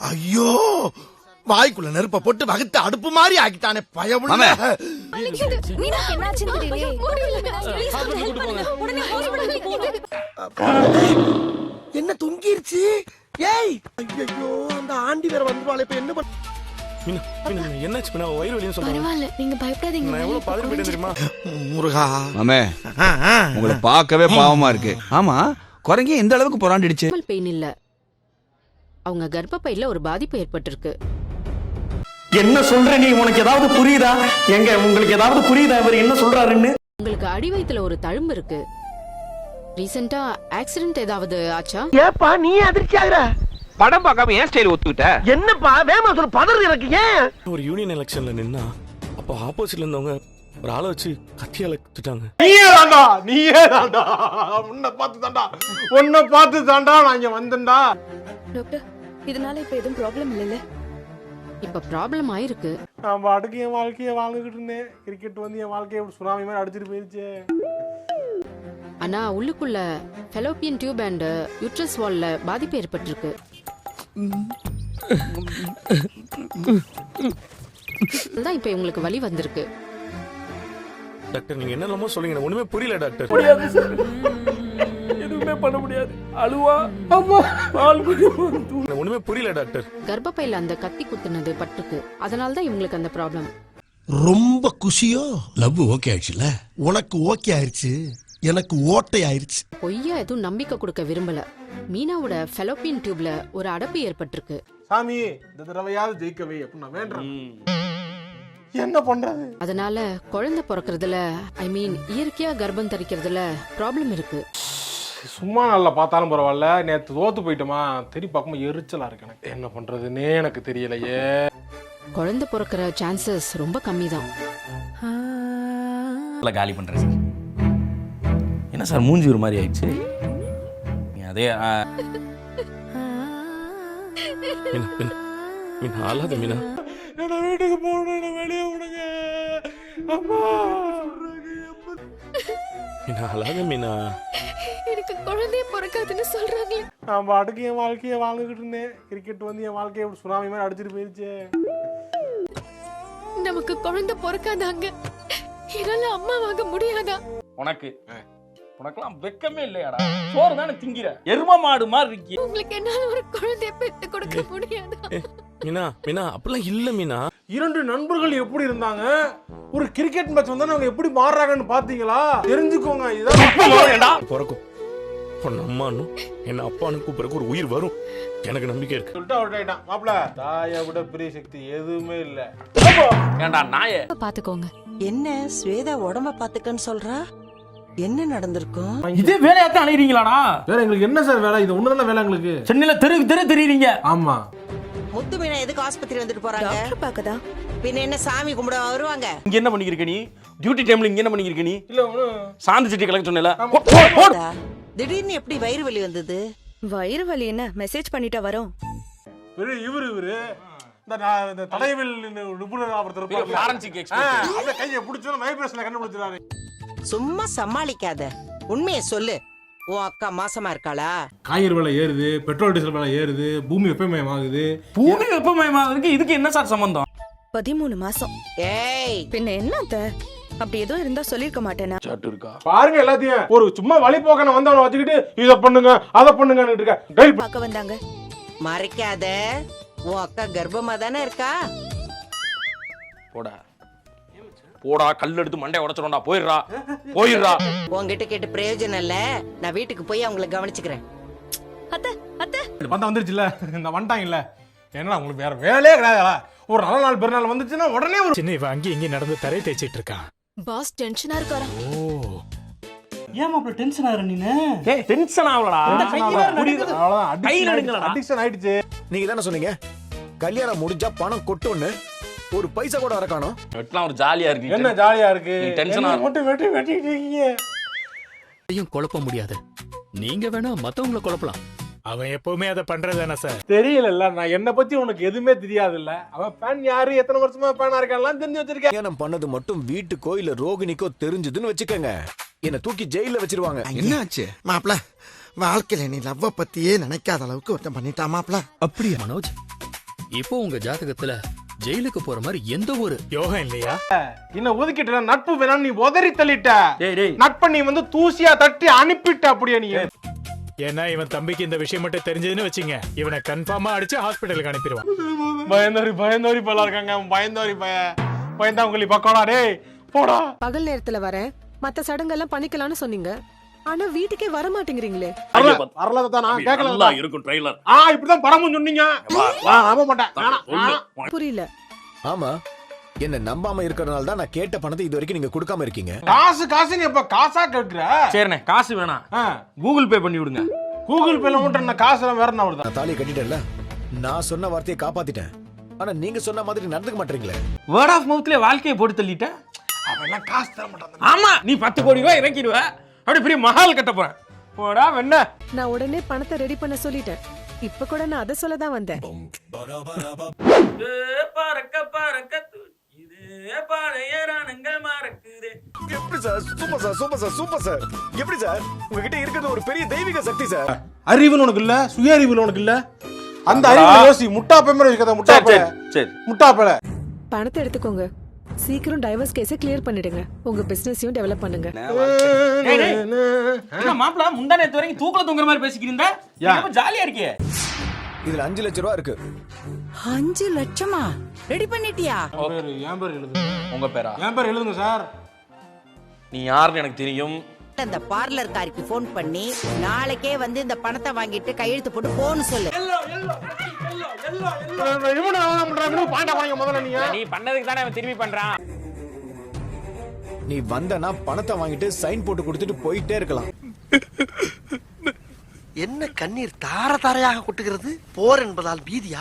ஐயோ, வாய்க்குள்ள நெருப்ப போட்டு வகுத்து அடுப்பு மாதிரி ஆக்கிட்டானே பயமுள்ள. என்ன தொங்கிருச்சு? ஏய், ஐயோ, அந்த ஆண்டி வேற வந்துவாளே, இப்ப என்ன பண்ண? என்னாச்சு வயிறு வலின்னு சொல்றேன். பரவாயில்ல, நீங்க பயப்படாதீங்க. நான் எவ்வளவு பதறிட்டேன் தெரியுமா? முருகா, மாமே உங்களை பார்க்கவே பாவமா இருக்கு. ஆமா, குரங்கே எந்த அளவுக்கு புறாண்டிடுச்சு? பெயின் இல்ல, அவங்க கர்ப்பப்பையில ஒரு பாதிப்பு ஏற்பட்டிருக்கு. என்ன சொல்ற நீ? உனக்கு ஏதாவது புரியுதா? எங்க உங்களுக்கு ஏதாவது புரியுதா இவர் என்ன சொல்றாருன்னு? உங்களுக்கு அடி வயித்துல ஒரு தழும்பு இருக்கு. ரீசெண்டா ஆக்சிடென்ட் ஏதாவது ஆச்சா? ஏப்பா நீ அதிர்ச்சி ஆகுற? படம் பார்க்காம ஏன் ஸ்டைல் ஒத்துக்கிட்ட? என்னப்பா வேமா சொல்ல பதறு எனக்கு ஏன்? ஒரு யூனியன் எலெக்ஷன்ல நின்னா அப்போ ஆப்போசிட்ல இருந்தவங்க ஒரு ஆளை வச்சு கத்தியால குத்திட்டாங்க. நீயே தாண்டா உன்னை பார்த்து தாண்டா நான் இங்க வந்தேன்டா. டாக்டர், இதனால இப்ப எதுவும் ப்ராப்ளம் இல்லைல்ல? இப்ப ப்ராப்ளம் ஆயிருக்கு. நான் பாட்டுக்கு என் வாழ்க்கையை வாழ்ந்துகிட்டு இருந்தேன். கிரிக்கெட் வந்து என் வாழ்க்கையை சுனாமி மாதிரி அடிச்சிட்டு போயிருச்சு. ஆனா உள்ளுக்குள்ள ஃபெலோப்பியன் டியூப் அண்ட் யூட்ரஸ் வால்ல பாதிப்பு ஏற்பட்டிருக்கு. அதுதான் இப்ப உங்களுக்கு வலி வந்திருக்கு. டாக்டர், நீங்க என்னெல்லாமோ சொல்லுங்க, எனக்கு ஒண்ணுமே புரியல டாக்டர். எதுவுமே பண்ண முடியாது. அழுவா அம்மா பால் குடிக்கும். எனக்கு ஒண்ணுமே புரியல டாக்டர். கர்ப்பப்பையில அந்த கத்தி குத்துனது பட்டிருக்கு. அதனால தான் இவங்களுக்கு அந்த ப்ராப்ளம். ரொம்ப குஷியோ? லவ் ஓகே ஆயிடுச்சுல? உனக்கு ஓகே ஆயிடுச்சு, எனக்கு ஓட்டை ஆயிடுச்சு. பொய்யா எதுவும் நம்பிக்கை கொடுக்க விரும்பல. மீனாவோட ஃபெலோப்பியன் டியூப்ல ஒரு அடைப்பு ஏற்பட்டிருக்கு. சாமி, இந்த தடவையாவது ஜெயிக்கவே அப்படின்னு நான் வேண்டேன். என்ன பண்றது? அதனால குழந்தை பிறக்கிறதுல இயற்கையா கர்ப்பம் தரிக்கிறதுல ப்ராப்ளம் இருக்கு. சும்மா நல்லா பார்த்தாலும் பரவாயில்ல, நேற்று தோத்து போயிட்டோமா, தெரி பார்க்கும்போது எரிச்சலா இருக்கு எனக்கு. என்ன பண்றதுன்னே எனக்கு தெரியலையே. குழந்தை பிறக்கிற சான்சஸ் ரொம்ப கம்மி தான். காலி பண்றேன் சார். என்ன சார் மூஞ்சி ஒரு மாதிரி ஆயிடுச்சு? அதே மீனா ஆளாத மீனா. என்ன வீட்டுக்கு போகணும், என்ன வெளியே விடுங்க அம்மா. மீனா ஆளாத மீனா. எனக்கு குழந்தைய பிறக்காதுன்னு சொல்றாங்க. நான் பாட்டுக்கு என் வாழ்க்கையை வாழ்ந்துகிட்டு இருந்தேன். கிரிக்கெட் வந்து என் வாழ்க்கையை சுனாமி மாதிரி அடிச்சிட்டு போயிருச்சு. நமக்கு குழந்தை பிறக்காதாங்க, என்னால அம்மா வாங்க முடியாதா? உனக்கெல்லாம் வெக்கமே இல்லையாடா? சோறு தானே திங்கிற, எரும மாடு மாதிரி இருக்கி. உங்களுக்கு என்னால ஒரு குழந்தைய பெத்து கொடுக்க முடியாதா? மீனா மீனா அப்படிலாம் இல்ல மீனா. இரண்டு நண்பர்கள் எப்படி இருந்தாங்க, ஒரு கிரிக்கெட் மேட்ச் வந்தா அவங்க எப்படி மாறுறாங்கன்னு பாத்தீங்களா? தெரிஞ்சுக்கோங்க. இதான் பிறக்கும் உன் அம்மானும் என்ன அப்பானு கூப்பிடறக்கு ஒரு உயிர் வரும், எனக்கு நம்பிக்கை இருக்கு. சொல்லிட்டு அவுட் ஆயிட்டான் மாப்பிள. தாயை விட பெரிய சக்தி எதுவுமே இல்ல. ஏண்டா நாயே, பாத்துக்கோங்க. என்ன ஸ்வேதா உடம்ப பாத்துக்கன்னு சொல்றா? என்ன நடந்திருக்கும்? இதே வேலையாத்தான் அலையறீங்களாடா? வேற எங்களுக்கு என்ன சார் வேலை? இது ஒண்ணுதானே வேலை எங்களுக்கு. சென்னையில தெரு தெரியுறீங்க. ஆமா. முத்து மீனா எதுக்கு ஆஸ்பத்திரி வந்துட்டு போறாங்க? டாக்டர் பாக்கதா? பின்ன என்ன சாமி கும்பிட வருவாங்க? இங்க என்ன பண்ணிருக்க நீ? டியூட்டி டைம்ல இங்க என்ன பண்ணிருக்க நீ? இல்ல சாந்தி சிட்டி கலெக்ட் சொன்னல. திடீர்னு எப்படி வயிறு வலி வந்தது? வயிறு வலி என்ன மெசேஜ் பண்ணிட்டா வரோம். இவரு இந்த தடயவில் நிபுணர் ஒருத்தர் ஃபாரன்சிக் எக்ஸ்பர்ட். அப்படியே கையை பிடிச்சா வைப்ரேஷனை கண்டுபிடிச்சிட்டாரு. சும்மா சமாளிக்காத, உண்மையை சொல்லு. உன் அக்கா மாசமா இருக்காளா? காய்கறி விலை ஏறுது, பெட்ரோல் டீசல் விலை ஏறுது, பூமி வெப்பமயமாகுது. பூமி வெப்பமயமாகுதுக்கு இதுக்கு என்ன சார் சம்பந்தம்? 13 மாசம். ஏய், பின்ன என்ன அத்தை? அப்படி எதுவும் இருந்தா சொல்லிருக்க மாட்டேனா? சாட்டு இருக்கா பாருங்க, எல்லாத்தையும் ஒரு சும்மா வழி போக்கன வந்தவன வச்சுக்கிட்டு இத பண்ணுங்க அத பண்ணுங்கன்னு இருக்க. டெய்லி பார்க்க வந்தாங்க. மறைக்காத, உன் அக்கா கர்ப்பமா தானே இருக்கா? போடா, கல் எடுத்து மண்டைய உடைச்சிடும்டா. போயிடுறா. உன்கிட்ட கேட்டு பிரயோஜனம் இல்ல. நான் வீட்டுக்கு போய் அவங்கள கவனிச்சுக்கிறேன். அத்தை அத்தை பார்த்தா வந்துருச்சுல, இந்த வந்துட்டாங்க இல்ல. என்ன உங்களுக்கு வேற வேலையே கிடையாதா? ஒரு நல்ல நாள் பெருநாள் வந்துச்சுன்னா உடனே ஒரு சின்ன இவன் அங்கே இங்கே நடந்து தரை தேய்ச்சிட்டு இருக்கான். பாஸ் டென்ஷனா இருக்காரா? ஏன் அப்படி டென்ஷன் ஆகுற நீ? ஏய் டென்ஷன் ஆவலடா. அவ்வளவுதான், கையில எடுங்கடா. அடிக்ஷன் ஆயிடுச்சு. நீங்க தானே சொன்னீங்க கல்யாணம் முடிஞ்சா பணம் கொட்டுன்னு, ஒரு பைசா கூட வர காணோம். வெட்டலாம் ஒரு ஜாலியா இருக்கு. என்ன ஜாலியா இருக்கு? நீ டென்ஷனா மட்டும் வெட்டிட்டு இருக்கீங்க. குழப்ப முடியாது. நீங்க வேணா மத்தவங்களை குழப்பலாம், அவன் எப்பவுமே அதை பண்றதானே சார். தெரியல, நான் என்ன பத்தி உனக்கு எதுவுமே தெரியாது இல்ல. அவன் ஃபேன் யாரு, எத்தனை வருஷமா ஃபேனா இருக்கான்லாம் தெரிஞ்சு வச்சிருக்கேன். கல்யாணம் பண்ணது மட்டும் வீட்டுக்கோ இல்ல ரோகிணிக்கோ தெரிஞ்சதுன்னு வச்சுக்கோங்க, என்ன தூக்கி ஜெயில வச்சிருவாங்க. என்னாச்சு மாப்ள? வாழ்க்கையில நீ லவ்வ பத்தியே நினைக்காத அளவுக்கு ஒருத்தன் பண்ணிட்டா மாப்ள. அப்படியா மனோஜ்? இப்போ உங்க ஜாதகத்துல ஜெயிலுக்கு போற மாதிரி எந்த ஒரு யோகம் இல்லையா? என்ன ஒதுக்கிட்ட நட்பு வேணாம் நீ உதறி தள்ளிட்ட. டேய் டேய் நட்பை நீ வந்து தூசியா தட்டி அனுப்பிட்ட. அப்படியே நீ ஏன்னா இவன் தம்பிக்கு இந்த விஷயம் மட்டும் தெரிஞ்சதுன்னு வச்சுங்க, இவனை கன்ஃபார்மா அடிச்சு ஹாஸ்பிட்டலுக்கு அனுப்பிடுவான். பயந்தோரி பல இருக்காங்க. பயந்தோரி பயந்தா உங்களுக்கு பக்கோடா. டேய் போடா. பகல் நேரத்துல வரேன், மத்த சடங்கெல்லாம் பண்ணிக்கலாம்னு சொன்னீங்க. ஆனா வீட்டுக்கே வர மாட்டேங்கிறீங்களே. வரலதான் நான் கேட்கல. நல்லா இருக்கும் ட்ரைலர். இப்படிதான் படமும் சொன்னீங்க. நம்ப மாட்டேன். புரியல. ஆமா, என்ன நம்பாம இருக்கறனால தான் நான் கேட்ட பணத்தை இது வரைக்கும் நீங்க கொடுக்காம இருக்கீங்க. காசு நீ எப்ப காசா கேக்குற? சரிண்ணே, காசு வேணாம், கூகுள் பே பண்ணி விடுங்க. கூகுள் பேல மட்டும் காசு எல்லாம் வேற என்ன வருது? நான் தாலியை கட்டிட்டேன்ல, நான் சொன்ன வார்த்தையை காப்பாத்திட்டேன். ஆனா நீங்க சொன்ன மாதிரி நடந்துக்க மாட்டீங்களே. வேர்ட் ஆஃப் மவுத்ல வாழ்க்கையை போட்டு தள்ளிட்ட. அவெல்லாம் காசு தர மாட்டான். ஆமா, நீ 10 கோடி ரூபாய் இறக்கிடுவ, அப்படி பெரிய மஹால் கட்ட போறேன். போடா வெண்ண. நான் உடனே பணத்தை ரெடி பண்ண சொல்லிட்டேன். இப்ப கூட நான் அதை சொல்ல தான் வந்தேன். எப்படி சார்? Super sir. எப்படி சார்? உங்ககிட்ட இருக்கிறது ஒரு பெரிய தெய்வீக சக்தி சார். அறிவுல உனக்கு இல்ல, சுய அறிவுல உனக்கு இல்ல. அந்த அறிவுல யோசி. முட்டா பேமர இருக்கத முட்டா பே. சரி முட்டா பேல. பணத்தை எடுத்துக்கோங்க. சீக்கிரம் டைவர்ஸ் கேஸை கிளியர் பண்ணிடுங்க. உங்க பிசினஸையும் டெவலப் பண்ணுங்க. என்ன மாப்ள முந்தா நேத்து வரைக்கும் தூக்குல தூங்குற மாதிரி பேசிக்கிறீங்க. ரொம்ப ஜாலியா இருக்கே. இதுல 5 லட்சம் ரூபாய் இருக்கு. 5 லட்சமா? ரெடி பண்ணிட்டியா? என் பேர் எழுதுங்க. உங்க பேரா? என் பேர் எழுதுங்க சார். நீ யாருன்னு எனக்கு தெரியும். அந்த பார்லர் காரிக்கு ஃபோன் பண்ணி நாளைக்கே வந்து இந்த பணத்தை வாங்கிட்டு கையெழுத்து போட்டு போன்னு சொல்லு. நீ பண்ணதுக்கு தானே அவன் திரும்பி பண்றான். நீ வந்தனா பணத்தை வாங்கிட்டு சைன் போட்டு கொடுத்துட்டு போயிட்டே இருக்கலாம். என்ன கண்ணீர் தார தாரையாக கொட்டுகிறது? போர் என்பதால் பீதியா?